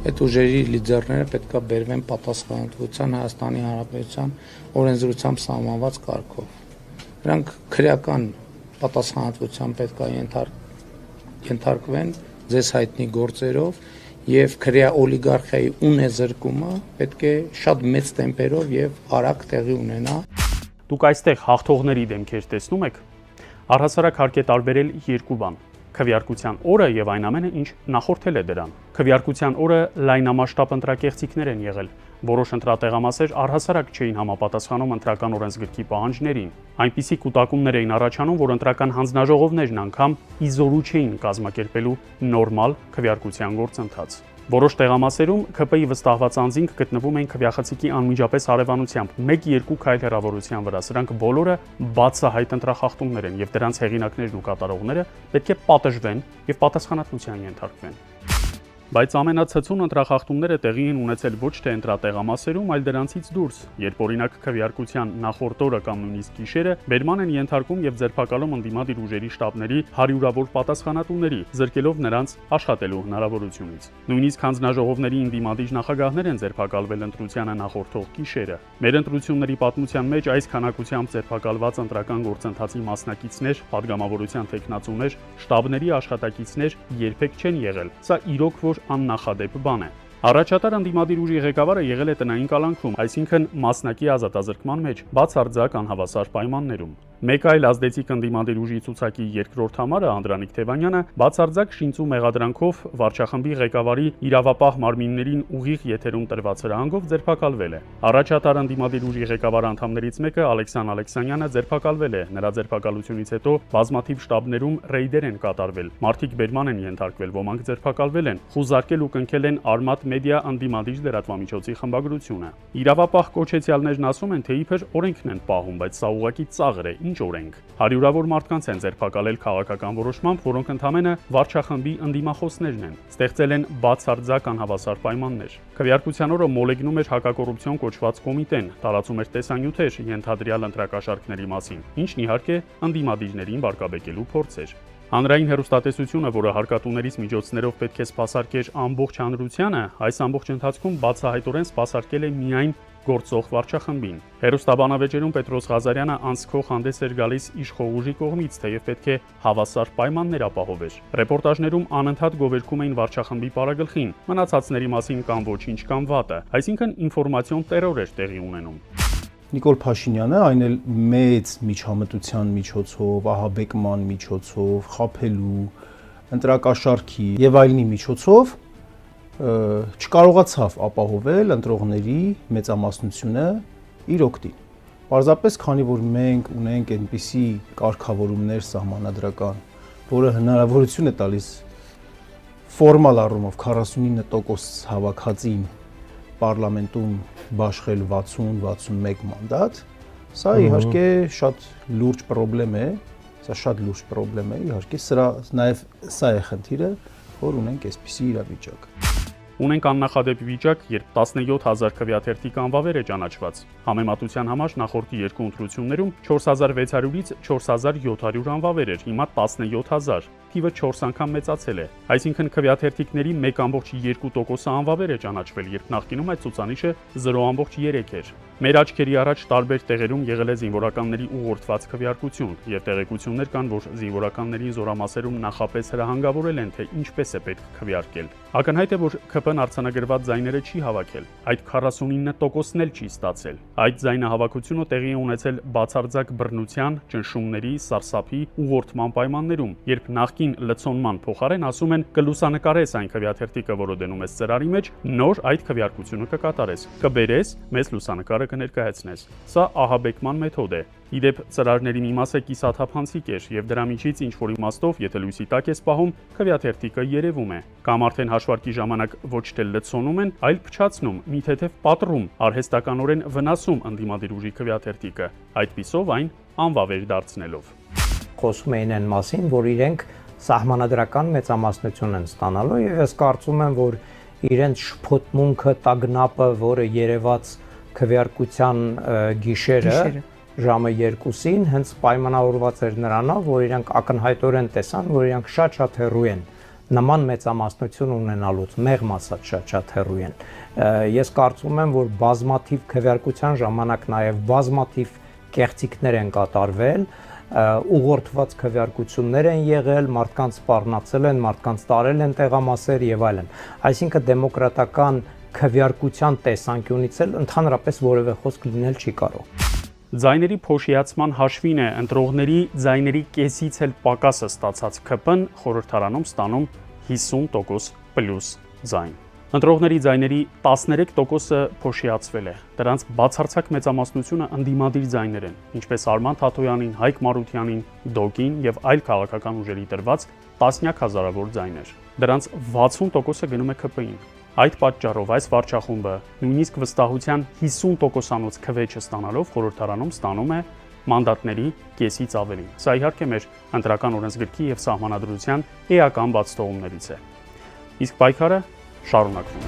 այդ ուժերի լիդերները պետք է բերվեն պատասխանատվության Հայաստանի Հանրապետության օրենսդրությամբ սահմանված կարգով։ Նրանք քրեական պատասխանատվության պետք է ենթարկվեն ձեզ հայտնի գործերով եւ քրեա օլիգարխիայի ունեզրկումը պետք է շատ մեծ տեմպերով եւ արագ տեղի ունենա։ Դուք այստեղ հաղթողների դեմքեր տեսնում եք։ Առհասարակ հարկ է տարբերել երկու բան. քվեարկության օրը եւ այն ամենը, ինչ նախորդել է դրան։ Քվեարկության օրը լայնամասշտաբ ընտրակեղծիքներ են եղել։ Որոշ ընտրատեղամասեր առհասարակ չէին համապատասխանում ընտրական օրենսգրքի պահանջներին։ Այնպիսի կուտակումներ էին առաջանում, որ ընտրական հանձնաժողովներն անգամ իզորու չէին կազմակերպելու նորմալ քվեարկության գործընթաց։ Որոշ տեղամասերում ՔՊ-ի վստահված անձինք գտնվում էին քվեախցիկի անմիջապես հարևանությամբ 1-2 քայլ հեռավորության վրա։ Սրանք բոլորը բացահայտ ընտրախախտումներ են եւ դրանց հեղինակներն ու կատարողները պետք է պատժվեն եւ պատասխանատվության ենթարկվեն։ Բայց ամենացցուն ընտրախախտումները տեղի են ունեցել ոչ թե ընտրատեղամասերում, այլ դրանցից դուրս, երբ օրինակ քվեարկության նախորդ օրը կամ նույնիսկ գիշերը բերման են ենթարկում եւ ձերբակալում ընդդիմադիր ուժերի շտաբների հարյուրավոր պատասխանատուների, զրկելով նրանց աշխատելու հնարավորությունից։ Նույնիսկ հանձնաժողովների ընդդիմադիր նախագահներ են ձերբակալվել ընտրությանը նախորդող գիշերը։ Մեր ընտրությունների պատմության մեջ այս քանակությամբ ձերբակալված ընտրական գործընթացի մասնակիցներ, падգամավորության տեխնացուներ, շտաբների աշխատակիցներ երբեք չեն եղել։ Սա իրոք որ աննախադեպ բան է։ Առաջատար ընդդիմադիր ուժի ղեկավարը եղել է տնային կալանքում, այսինքն մասնակի ազատազրկման մեջ, բացարձակ անհավասար պայմաններում։ Մեկ այլ ազդեցիկ ընդդիմադիր ուժի ցուցակի երկրորդ համարը Անդրանիկ Թևանյանը բացարձակ շինծու մեղադրանքով վարչախմբի ղեկավարի իրավապահ մարմիններին ուղիղ եթերում տրված հրահանգով ձերբակալվել է։ Առաջատար ընդդիմադիր ուժի ղեկավար անդամներից մեկը Ալեքսան Ալեքսանյանը ձերբակալվել է։ Նրա ձերբակալությունից հետո բազմաթիվ շտաբներում ռեյդեր են կատարվել։ Մարդիկ բերման են ենթարկվել, ոմանք ձերբակալվել են, խուզարկել ու կնքել են Արմատ մեդիա ընդդիմադիր լրատվամիջոցի խմբագրությունը։ Իրավապահ կոչեցյալներն ասում են, թե իբր օրենքն են պահում, բայց սա ուղղակի ծաղր է, ինչ օրենք։ Հարյուրավոր մարդկանց են ձերբակալել քաղաքական որոշմամբ, որոնք ընդամենը վարչախմբի ընդդիմախոսներն են, ստեղծել են բացարձակ անհավասար պայմաններ։ Քվեարկության օրը մոլեգնում էր հակակոռուպցիոն կոչված կոմիտեն, տարածում էր տեսանյութեր ենթադրյալ ընտրակաշառքների մասին, ինչն իհարկե ընդդիմադիրներին վարկաբեկելու փորձ էր։ Հանրային հեռուստատեսությունը, որը հարկատուներից միջոցներով պետք է սպասարկեր ամբողջ հանրությանը, այս ամբողջ ընթացքում բացահայտորեն սպասարկել է միայն գործող վարչախմբին։ Հեռուստաբանավեճերում Պետրոս Ղազարյանը անցքող հանդես էր գալիս իշխող ուժի կողմից, թեև պետք է հավասար պայմաններ ապահովեր։ Ռեպորտաժներում անընդհատ գովերգում էին վարչախմբի պարագլխին, մնացածների մասին կամ ոչինչ կամ վատը, այսինքն ինֆորմացիոն տերոր էր տեղի ունենում։ Նիկոլ Փաշինյանը այն էլ մեծ միջամտության միջոցով, ահաբեկման միջոցով, խաբելու, ընտրակաշառքի եւ այլնի միջոցով չկարողացավ ապահովել ընտրողների մեծամասնությունը իր օգտին։ Պարզապես քանի որ մենք ունենք այնպիսի կարգավորումներ սահմանադրական, որը հնարավորություն է տալիս ֆորմալ առումով 49% հավաքածին պարլամենտում բաշխել 60-61 մանդատ, սա իհարկե շատ լուրջ խնդրեմ է, իհարկե նաև սա է խնդիրը, որ ունենք այսպիսի իրավիճակ։ Ունենք աննախադեպ վիճակ, երբ 17000 քվեաթերթիկ անվավեր է ճանաչված։ Համեմատության համար նախորդի երկու ընտրություններում 4600-ից 4700 անվավեր էր, հիմա 17000, թիվը 4 անգամ մեծացել է։ Այսինքն քվեաթերթիկների 1.2%-ը անվավեր է ճանաչվել, երբ նախկինում այդ ցուցանիշը 0.3 էր։ Մեր աչքերի առաջ տարբեր տեղերում եղել է զինվորականների ուղղորդված քվեարկություն, եւ տեղեկություններ կան, որ զինվորականներին զորամասերում նախապես հրահանգավորել են, թե ինչպես է պետք քվեարկել։ Ակնհայտ է, որ ԿՊ-ն արձանագրված ձայները չի հավաքել, այդ 49%-ն էլ չի ստացել։ Այդ ձայնահավաքությունը տեղի է ունեցել բացարձակ բռնության, ճնշումների, սարսափի, ուղղորդման պայմաններում, երբ նախկին լցոնման փոխարեն ասում են կլուսանկարես այն քվեաթերթիկը, որը դնում ես ծրարի մեջ, նոր այդ քվեարկությունը կկատարես, կբերես, մեծ լուսանկարը կներկայացնես։ Սա ահաբեկման մեթոդ է։ Իդեպ ծրարների մի մասը կիսաթափանցիկ էր եւ դրա միջից ինչ որ իմաստով, եթե լույսի տակ ես պահում, քվեաթերթիկը երևում է։ Կամ արդեն հաշվարկի ժամանակ ոչ թե լցոնում են, այլ փչացնում, մի թեթև պատռում, արհեստականորեն վնասում ընդդիմադիր ուժի քվեաթերթիկը, այդպիսով այն անվավեր դարձնելով։ Խոսում էին այն մասին, որ իրենք սահմանադրական մեծամասնություն են ստանալու եւ ես կարծում եմ, որ իրենց շփոթմունքը, տագնապը, որը երևաց քվեարկության գիշերը ժամը 2-ին հենց պայմանավորված էր նրանով, որ իրենք ակնհայտորեն տեսան, որ իրենք շատ հեռու են նման մեծամասնություն ունենալուց մեղմ ասած շատ հեռու են։ Ես կարծում եմ, որ բազմաթիվ քվեարկության ժամանակ նաև բազմաթիվ կեղծիքներ են կատարվել, ուղղորդված քվեարկություններ են եղել, մարդկանց սպառնացել են, մարդկանց տարել են տեղամասեր եւ այլն։ Այսինքն դեմոկրատական քվեարկության տեսանկյունից էլ ընդհանրապես որևէ խոսք լինել չի կարող։ Ձայների փոշիացման հաշվին է ընտրողների ձայների կեսից էլ պակասը ստացած ԿՊ-ն խորհրդարանում ստանում 50% պլյուս ձայն։ Ընտրողների ձայների 13%-ը փոշիացվել է։ Դրանց բացարձակ մեծամասնությունը ընդդիմադիր ձայներ են, ինչպես Արման Թաթոյանին, Հայկ Մարությանին, Դոկին եւ այլ քաղաքական ուժերի տրված տասնյակ հազարավոր ձայներ։ Դրանց 60%-ը գնում է ԿՊ-ին։ Այդ պատճառով այս վարչախումբը նույնիսկ վստահության 50%-անոց քվե չստանալով խորհրդարանում ստանում է մանդատների կեսից ավելին։ Սա իհարկե մեր ընտրական օրենսգրքի եւ սահմանադրության էական բացթողումներից է։ Իսկ պայքարը շարունակվում է։